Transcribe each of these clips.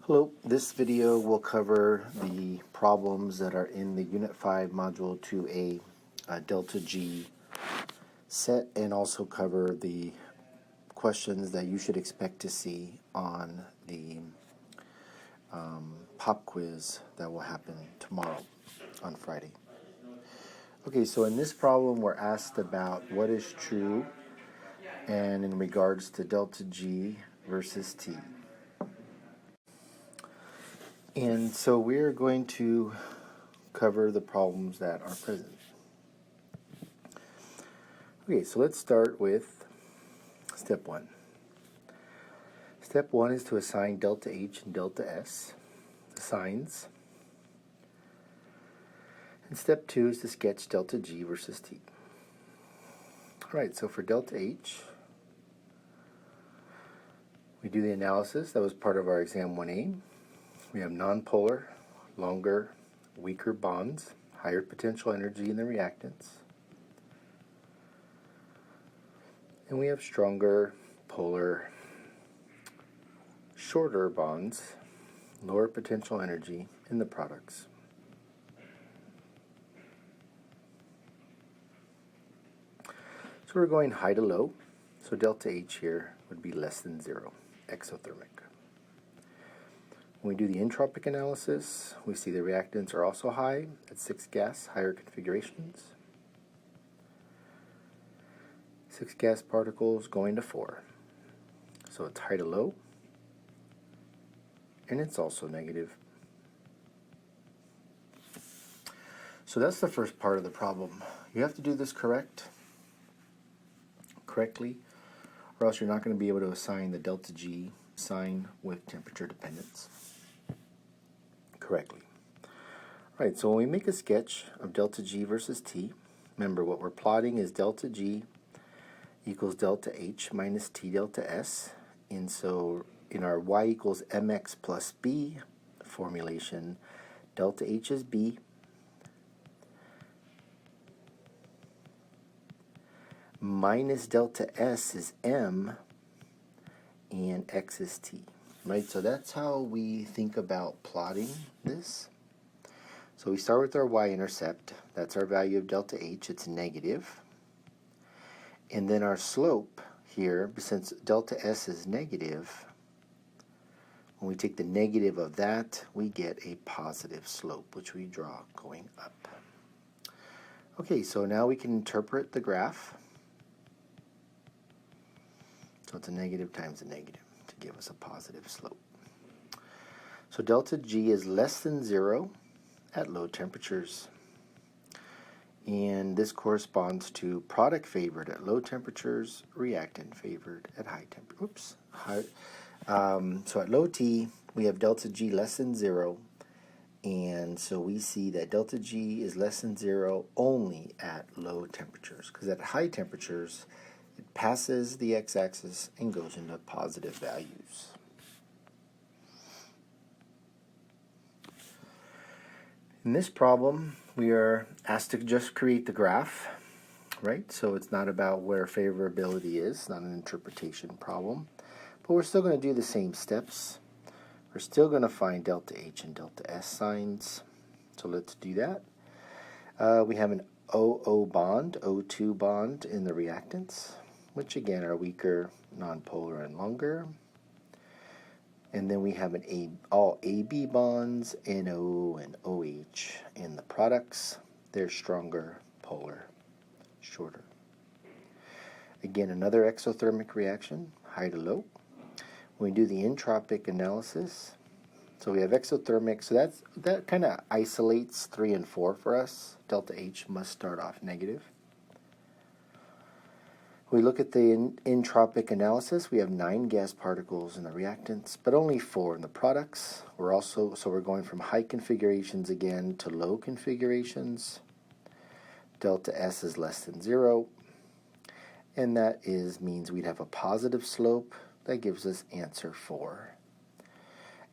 Hello, this video will cover the problems that are in the Unit 5 Module 2a Delta G set, and also cover the questions that you should expect to see on the pop quiz that will happen tomorrow on Friday. Okay, so in this problem we're asked about what is true and in regards to delta G versus T. And so we're going to cover the problems that are present. Okay, so let's start with step 1. Step 1 is to assign delta H and delta S, the signs. And step 2 is to sketch delta G versus T. Alright, so for delta H, we do the analysis. That was part of our exam 1A. We have nonpolar, longer, weaker bonds, higher potential energy in the reactants. And we have stronger, polar, shorter bonds, lower potential energy in the products. So we're going high to low, so delta H here would be less than 0, exothermic. When we do the entropic analysis, we see the reactants are also high at 6 gas, higher configurations. 6 gas particles going to 4. So it's high to low, and it's also negative. So that's the first part of the problem. You have to do this correctly, or else you're not going to be able to assign the delta G sign with temperature dependence correctly. Alright, so when we make a sketch of delta G versus T, remember what we're plotting is delta G equals delta H minus T delta S. And so in our y equals mx plus b formulation, delta H is B, minus delta S is M, and X is T. Right, so that's how we think about plotting this. So we start with our y-intercept. That's our value of delta H. It's negative. And then our slope here, since delta S is negative, when we take the negative of that, we get a positive slope, which we draw going up. Okay, so now we can interpret the graph. So it's a negative times a negative to give us a positive slope. So delta G is less than 0 at low temperatures. And this corresponds to product favored at low temperatures, reactant favored at high temperatures. So at low T, we have delta G less than 0. And so we see that delta G is less than 0 only at low temperatures. Because at high temperatures, it passes the x-axis and goes into positive values. In this problem, we are asked to just create the graph, right? So it's not about where favorability is, not an interpretation problem. But we're still going to do the same steps. We're still going to find delta H and delta S signs. So let's do that. We have an OO bond, O2 bond in the reactants, which again are weaker, nonpolar, and longer. And then we have all AB bonds, NO and OH in the products. They're stronger, polar, shorter. Again, another exothermic reaction, high to low. When we do the entropic analysis, so we have exothermic, so that kind of isolates 3 and 4 for us. Delta H must start off negative. We look at the entropic analysis. We have 9 gas particles in the reactants, but only 4 in the products. So we're going from high configurations again to low configurations. Delta S is less than 0, and that means we'd have a positive slope. That gives us answer 4.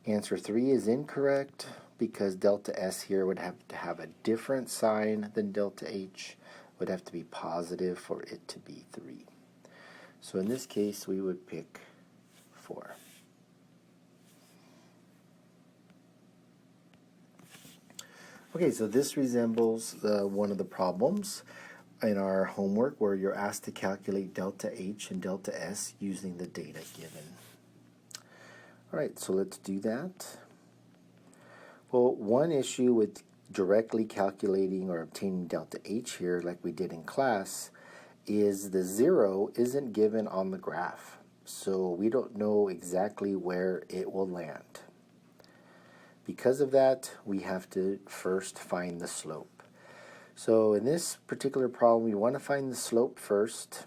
Answer 3 is incorrect because delta S here would have to have a different sign than delta H. Would have to be positive for it to be 3. So in this case, we would pick 4. Okay, so this resembles one of the problems in our homework where you're asked to calculate delta H and delta S using the data given. All right, so let's do that. Well, one issue with directly calculating or obtaining delta H here, like we did in class, is the 0 isn't given on the graph. So we don't know exactly where it will land. Because of that, we have to first find the slope. So in this particular problem, we want to find the slope first.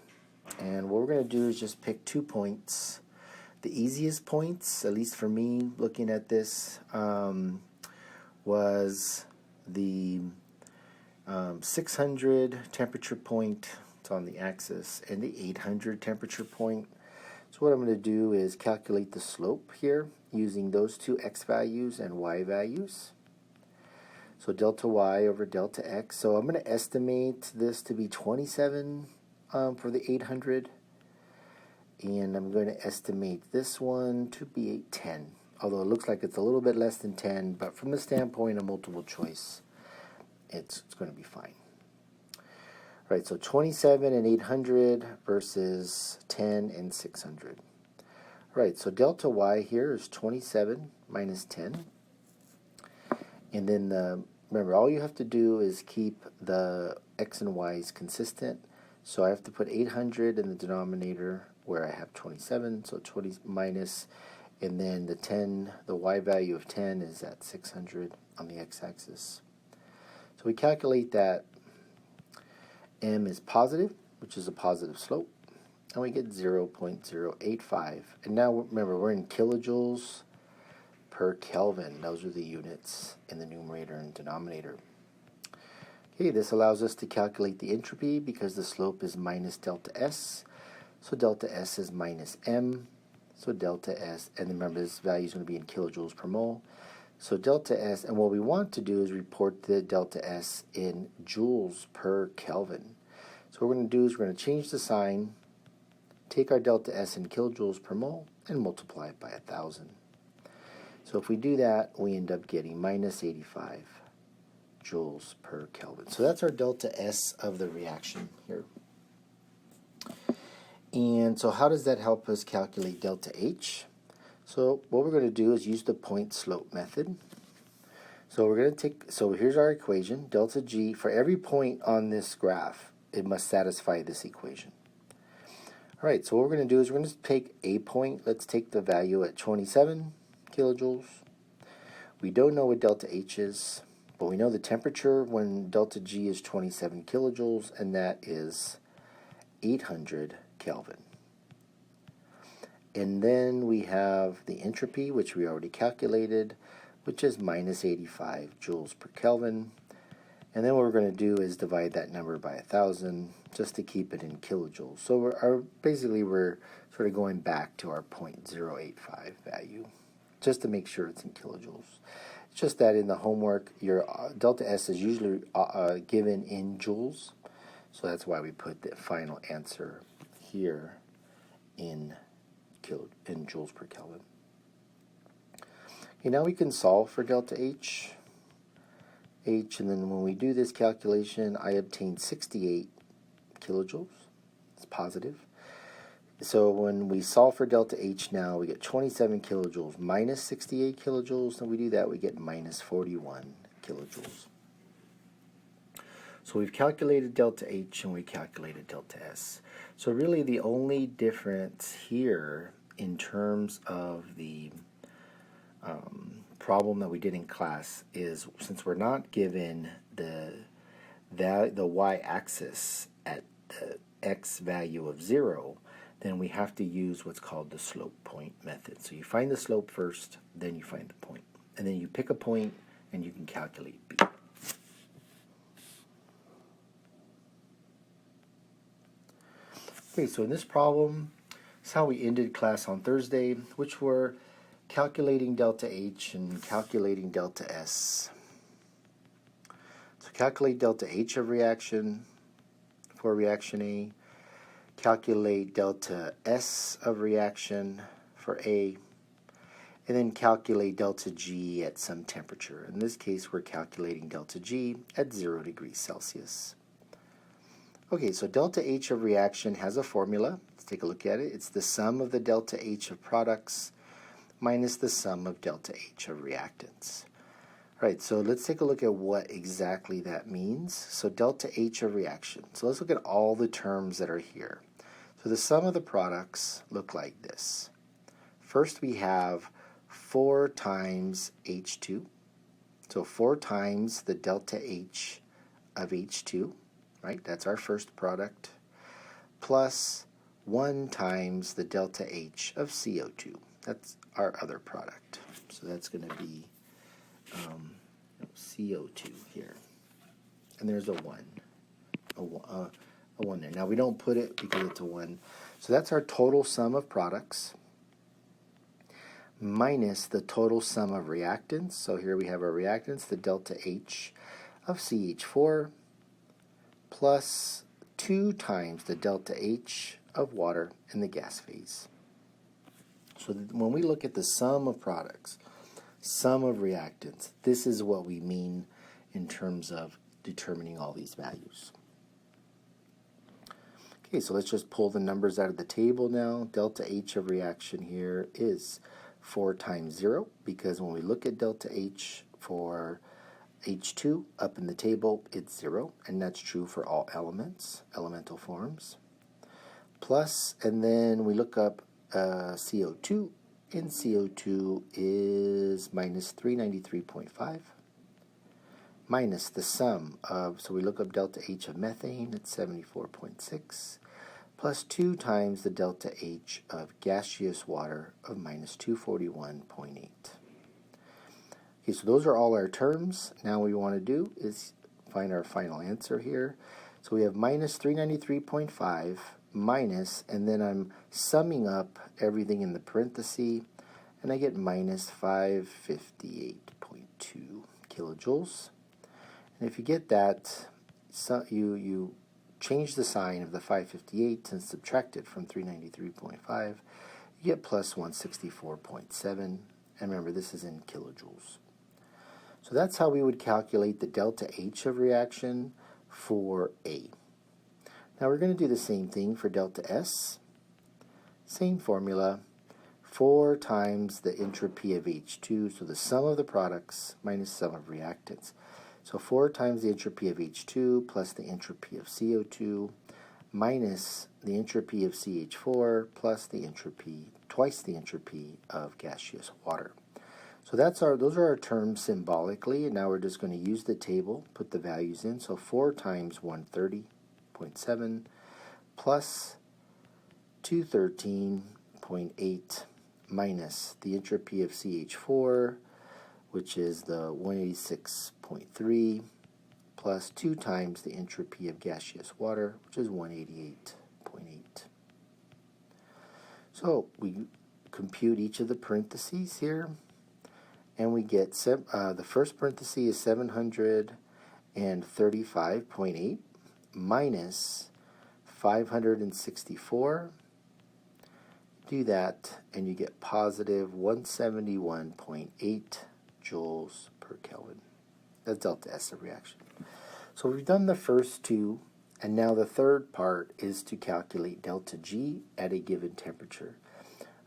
And what we're going to do is just pick 2 points. The easiest points, at least for me looking at this, was the 600 temperature point, it's on the axis, and the 800 temperature point. So what I'm going to do is calculate the slope here using those two x values and y values. So delta y over delta x. So I'm going to estimate this to be 27 for the 800. And I'm going to estimate this one to be 10. Although it looks like it's a little bit less than 10, but from the standpoint of multiple choice, it's going to be fine. All right, so 27 and 800 versus 10 and 600. All right, so delta y here is 27 minus 10. And then, remember, all you have to do is keep the x and y's consistent. So I have to put 800 in the denominator where I have 27, so 20 minus, and then the 10, the y value of 10 is at 600 on the x-axis. So we calculate that m is positive, which is a positive slope, and we get 0.085. And now remember, we're in kilojoules per Kelvin. Those are the units in the numerator and denominator. Okay, this allows us to calculate the entropy because the slope is minus delta S. So delta S is minus m. So delta S, and remember this value is going to be in kilojoules per mole. So delta S, and what we want to do is report the delta S in joules per Kelvin. So what we're going to do is we're going to change the sign, take our delta S in kilojoules per mole, and multiply it by 1,000. So if we do that, we end up getting minus 85 joules per Kelvin. So that's our delta S of the reaction here. And so how does that help us calculate delta H? So what we're going to do is use the point slope method. So we're going to so here's our equation, delta G. For every point on this graph, it must satisfy this equation. All right, so what we're going to do is we're going to take a point. Let's take the value at 27 kilojoules. We don't know what delta H is, but we know the temperature when delta G is 27 kilojoules, and that is 800 Kelvin. And then we have the entropy, which we already calculated, which is minus 85 joules per Kelvin. And then what we're going to do is divide that number by 1,000 just to keep it in kilojoules. So basically we're sort of going back to our 0.085 value just to make sure it's in kilojoules. It's just that in the homework, your delta S is usually given in joules. So that's why we put the final answer here in joules per Kelvin. Okay, now we can solve for delta H. And then when we do this calculation, I obtain 68 kilojoules. It's positive. So when we solve for delta H now, we get 27 kilojoules minus 68 kilojoules. And we do that, we get minus 41 kilojoules. So we've calculated delta H and we calculated delta S. So really the only difference here in terms of the problem that we did in class is, since we're not given the y-axis at the x value of 0, then we have to use what's called the slope point method. So you find the slope first, then you find the point. And then you pick a point and you can calculate B. Okay, so in this problem, it's how we ended class on Thursday, which were calculating delta H and calculating delta S. So calculate delta H of reaction for reaction A, calculate delta S of reaction for A, and then calculate delta G at some temperature. In this case, we're calculating delta G at 0 degrees Celsius. Okay, so delta H of reaction has a formula. Let's take a look at it. It's the sum of the delta H of products minus the sum of delta H of reactants. All right, so let's take a look at what exactly that means. So delta H of reaction. So let's look at all the terms that are here. So the sum of the products look like this. First we have 4 times H2. So 4 times the delta H of H2, right? That's our first product. Plus 1 times the delta H of CO2. That's our other product. So that's going to be CO2 here. And there's a 1. A 1 there. Now we don't put it because it's a 1. So that's our total sum of products minus the total sum of reactants. So here we have our reactants, the delta H of CH4 plus 2 times the delta H of water in the gas phase. So when we look at the sum of products, sum of reactants, this is what we mean in terms of determining all these values. Okay, so let's just pull the numbers out of the table now. Delta H of reaction here is 4 times 0, because when we look at delta H for H2 up in the table, it's 0, and that's true for all elements, elemental forms. Plus, and then we look up CO2, and CO2 is minus 393.5, minus the sum of, so we look up delta H of methane, it's 74.6, plus 2 times the delta H of gaseous water of minus 241.8. Okay, so those are all our terms. Now what we want to do is find our final answer here. So we have minus 393.5 minus, and then I'm summing up everything in the parenthesis, and I get minus 558.2 kilojoules. And if you get that, so you change the sign of the 558 and subtract it from 393.5, you get plus 164.7. And remember, this is in kilojoules. So that's how we would calculate the delta H of reaction for A. Now we're going to do the same thing for delta S. Same formula. 4 times the entropy of H2, so the sum of the products minus sum of reactants. So 4 times the entropy of H2 plus the entropy of CO2 minus the entropy of CH4 plus the entropy, twice the entropy of gaseous water. So those are our terms symbolically, and now we're just going to use the table, put the values in. So 4 times 130.7 plus 213.8 minus the entropy of CH4, which is the 186.3, plus 2 times the entropy of gaseous water, which is 188.8. So we compute each of the parentheses here, and we get the first parenthesis is 735.8 minus 564. Do that, and you get positive 171.8 joules per Kelvin. That's delta S of reaction. So we've done the first two, and now the third part is to calculate delta G at a given temperature.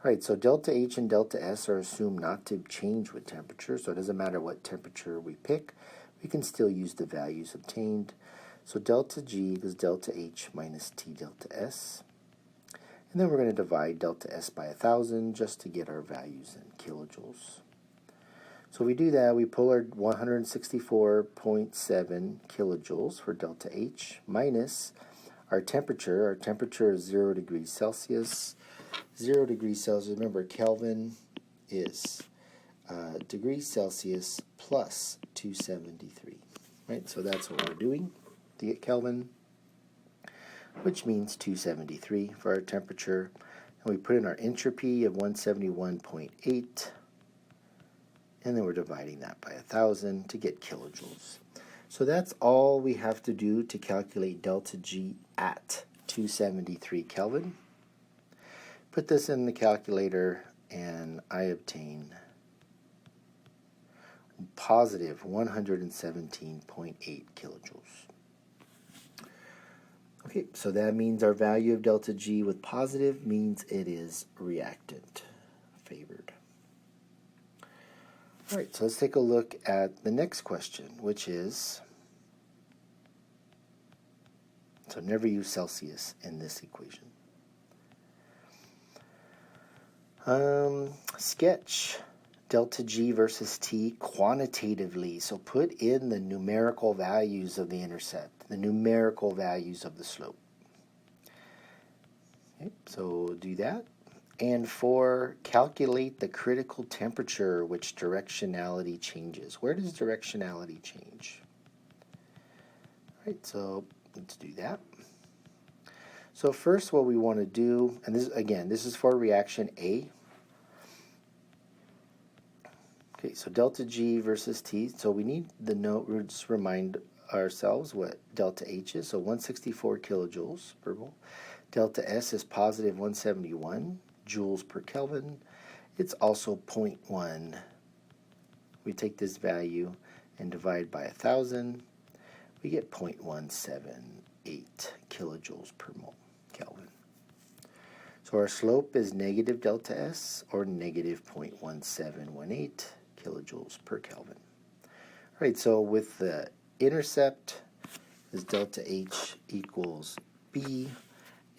All right, so delta H and delta S are assumed not to change with temperature, so it doesn't matter what temperature we pick. We can still use the values obtained. So delta G is delta H minus T delta S. And then we're going to divide delta S by 1,000 just to get our values in kilojoules. So we do that, we pull our 164.7 kilojoules for delta H minus our temperature. Our temperature is 0 degrees Celsius. 0 degrees Celsius, remember Kelvin is degrees Celsius plus 273. Right, so that's what we're doing to get Kelvin, which means 273 for our temperature. And we put in our entropy of 171.8, and then we're dividing that by 1,000 to get kilojoules. So that's all we have to do to calculate delta G at 273 Kelvin. Put this in the calculator, and I obtain positive 117.8 kilojoules. Okay, so that means our value of delta G with positive means it is reactant favored. All right, so let's take a look at the next question, which is, so never use Celsius in this equation. Sketch delta G versus T quantitatively. So put in the numerical values of the intercept, the numerical values of the slope. Okay, so do that. And for calculate the critical temperature, which directionality changes. Where does directionality change? All right, so let's do that. So first what we want to do, and this again, this is for reaction A. Okay, so delta G versus T. So we need the note, we'll just remind ourselves what delta H is. So 164 kilojoules per mole. Delta S is positive 171 joules per Kelvin. It's also 0.1. We take this value and divide by 1,000. We get 0.178 kilojoules per mole Kelvin. So our slope is negative delta S, or negative 0.1718 kilojoules per Kelvin. All right, so with the intercept is delta H equals B,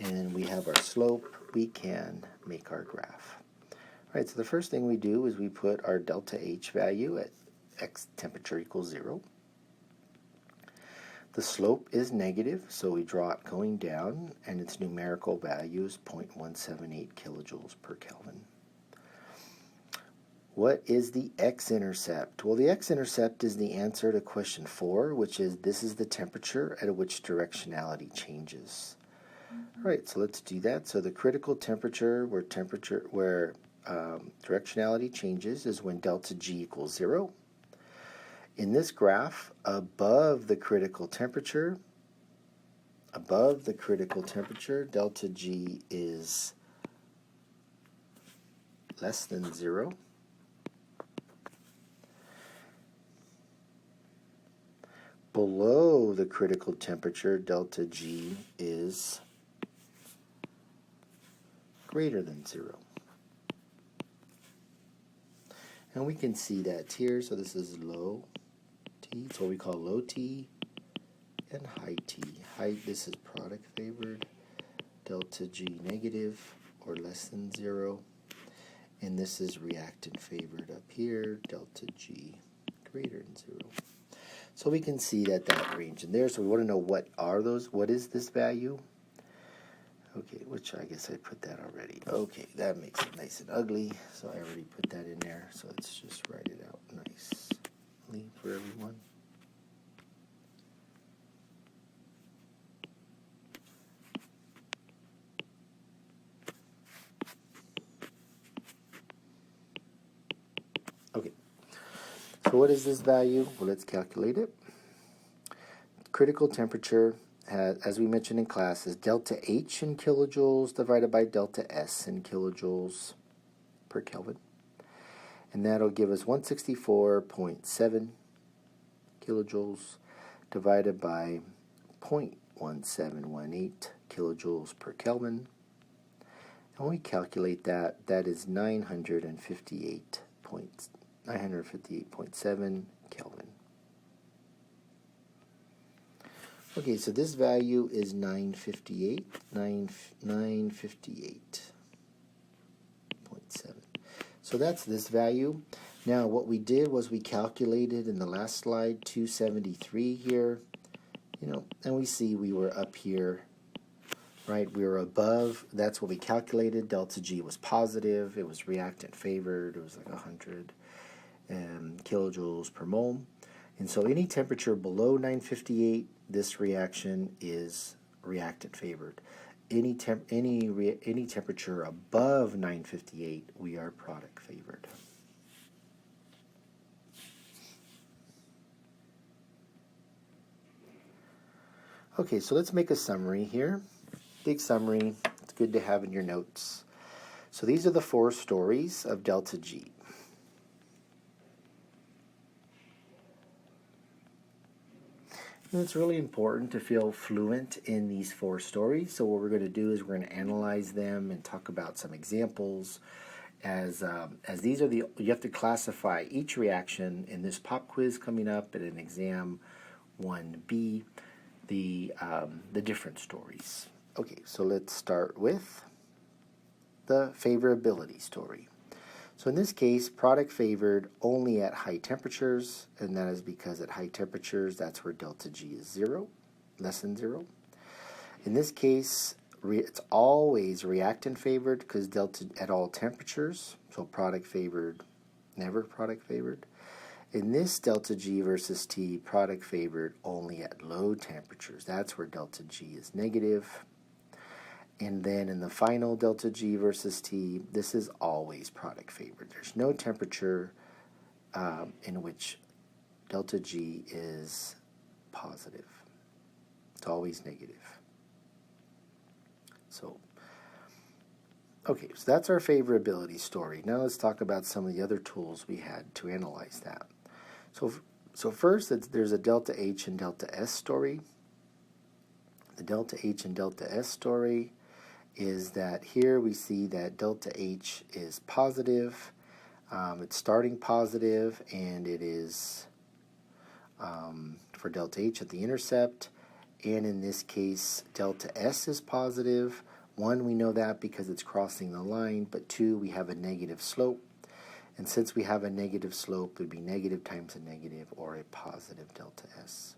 and we have our slope, we can make our graph. All right, so the first thing we do is we put our delta H value at X temperature equals 0. The slope is negative, so we draw it going down, and its numerical value is 0.178 kilojoules per Kelvin. What is the x-intercept? Well, the x-intercept is the answer to question 4, which is this is the temperature at which directionality changes. All right, so let's do that. So the critical temperature where directionality changes is when delta G equals 0. In this graph, above the critical temperature, delta G is less than 0. Below the critical temperature, delta G is greater than 0. And we can see that here, so this is low T, it's what we call low T, and high T. High, this is product favored, delta G negative or less than 0, and this is reactant favored up here, delta G greater than 0. So we can see that range in there. So we want to know what are those, what is this value? Okay, which I guess I put that already. Okay, that makes it nice and ugly. So I already put that in there. So let's just write it out nicely for everyone. Okay, so what is this value? Well, let's calculate it. Critical temperature, as we mentioned in class, is delta H in kilojoules divided by delta S in kilojoules per Kelvin. And that'll give us 164.7 kilojoules divided by 0.1718 kilojoules per Kelvin. And when we calculate that, that is 958.7 Kelvin. Okay, so this value is 958.7. So that's this value. Now what we did was we calculated in the last slide 273 here, and we see we were up here, right? We were above. That's what we calculated. Delta G was positive. It was reactant favored. It was like 100 kilojoules per mole. And so any temperature below 958, this reaction is reactant favored. Any temperature above 958, we are product favored. Okay, so let's make a summary here. Big summary. It's good to have in your notes. So these are the 4 stories of delta G. And it's really important to feel fluent in these 4 stories. So what we're going to do is we're going to analyze them and talk about some examples. As these are you have to classify each reaction in this pop quiz coming up and in exam 1B, the different stories. Okay, so let's start with the favorability story. So in this case, product favored only at high temperatures, and that is because at high temperatures, that's where delta G is 0, less than 0. In this case, it's always reactant favored because delta at all temperatures, so product favored, never product favored. In this delta G versus T, product favored only at low temperatures. That's where delta G is negative. And then in the final delta G versus T, this is always product favored. There's no temperature in which delta G is positive. It's always negative. So, okay, so that's our favorability story. Now let's talk about some of the other tools we had to analyze that. So first, there's a delta H and delta S story. The delta H and delta S story is that here we see that delta H is positive. It's starting positive, and it is for delta H at the intercept. And in this case, delta S is positive. 1, we know that because it's crossing the line, but 2, we have a negative slope. And since we have a negative slope, it would be negative times a negative or a positive delta S.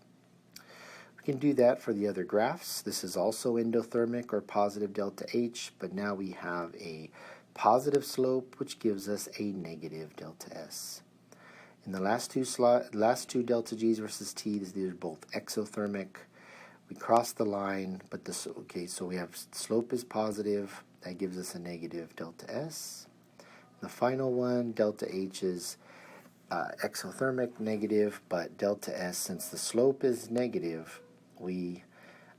We can do that for the other graphs. This is also endothermic or positive delta H, but now we have a positive slope, which gives us a negative delta S. In the last two delta G's versus T, these are both exothermic. We cross the line, but so we have slope is positive. That gives us a negative delta S. The final one, delta H is exothermic, negative, but delta S, since the slope is negative, we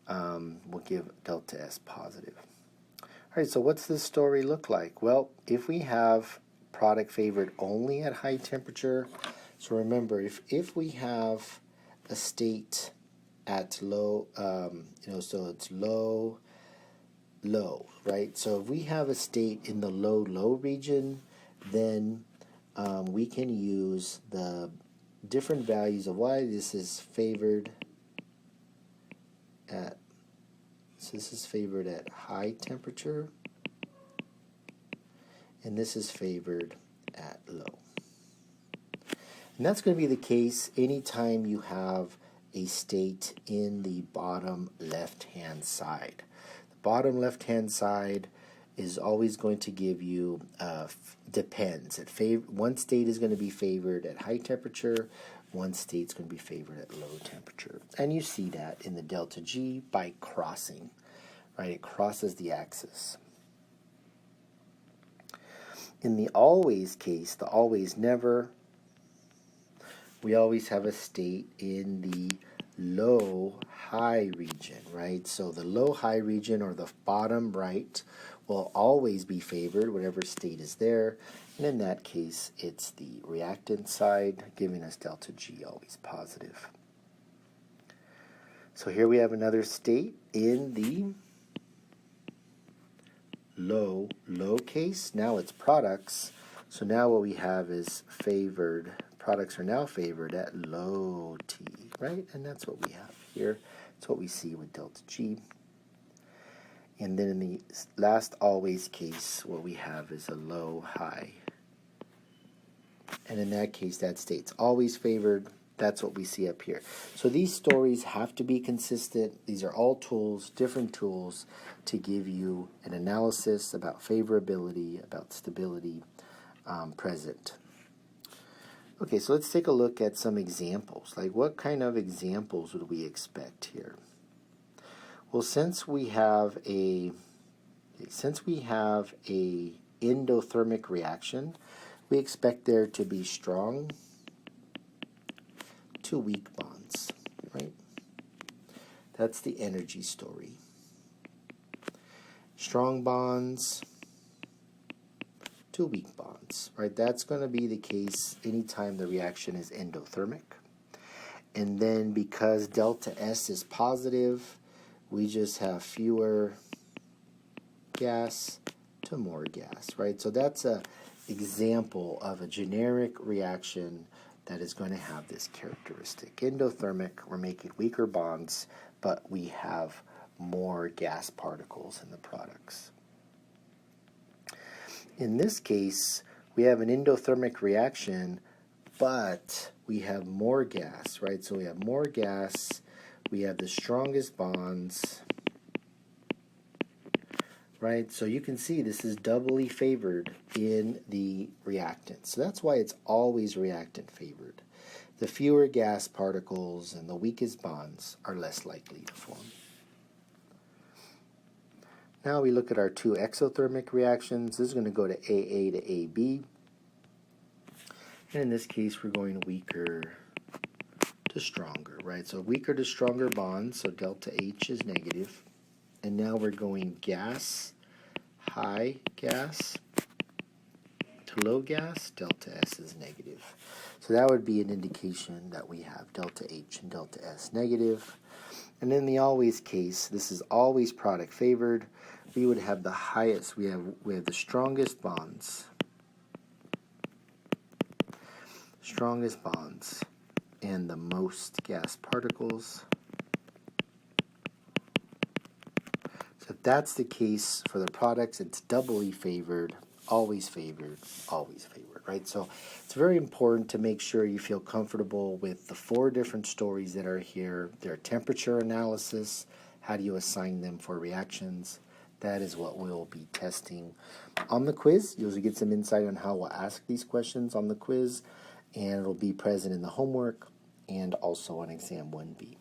will give delta S positive. All right, so what's this story look like? Well, if we have product favored only at high temperature, so remember, if we have a state at low, so it's low, right? So if we have a state in the low region, then we can use the different values of why this is favored at, so this is favored at high temperature, and this is favored at low. And that's going to be the case anytime you have a state in the bottom left-hand side. The bottom left-hand side is always going to give you, depends. One state is going to be favored at high temperature, one state's going to be favored at low temperature. And you see that in the delta G by crossing, right? It crosses the axis. In the always case, the always never, we always have a state in the low-high region, right? So the low-high region, or the bottom right, will always be favored, whatever state is there. And in that case, it's the reactant side, giving us delta G always positive. So here we have another state in the low case. Now it's products. So now what we have is favored. Products are now favored at low T, right? And that's what we have here. That's what we see with delta G. And then in the last always case, what we have is a low-high. And in that case, that state's always favored. That's what we see up here. So these stories have to be consistent. These are all tools, different tools, to give you an analysis about favorability, about stability present. Okay, so let's take a look at some examples. Like, what kind of examples would we expect here? Well, since we have a endothermic reaction, we expect there to be strong to weak bonds, right? That's the energy story. Strong bonds to weak bonds, right? That's going to be the case anytime the reaction is endothermic. And then because delta S is positive, we just have fewer gas to more gas, right? So that's an example of a generic reaction that is going to have this characteristic. Endothermic, we're making weaker bonds, but we have more gas particles in the products. In this case, we have an endothermic reaction, but we have more gas, right? So we have more gas, we have the strongest bonds, right? So you can see this is doubly favored in the reactant. So that's why it's always reactant favored. The fewer gas particles and the weakest bonds are less likely to form. Now we look at our two exothermic reactions. This is going to go to AA to AB. And in this case, we're going weaker to stronger, right? So weaker to stronger bonds, so delta H is negative. And now we're going gas, high gas to low gas, delta S is negative. So that would be an indication that we have delta H and delta S negative. And in the always case, this is always product favored. We would have the highest, we have the strongest bonds. Strongest bonds and the most gas particles. So if that's the case for the products, it's doubly favored, always favored, right? So it's very important to make sure you feel comfortable with the 4 different stories that are here. Their temperature analysis, how do you assign them for reactions? That is what we'll be testing on the quiz. You'll get some insight on how we'll ask these questions on the quiz, and it'll be present in the homework and also on exam 1B.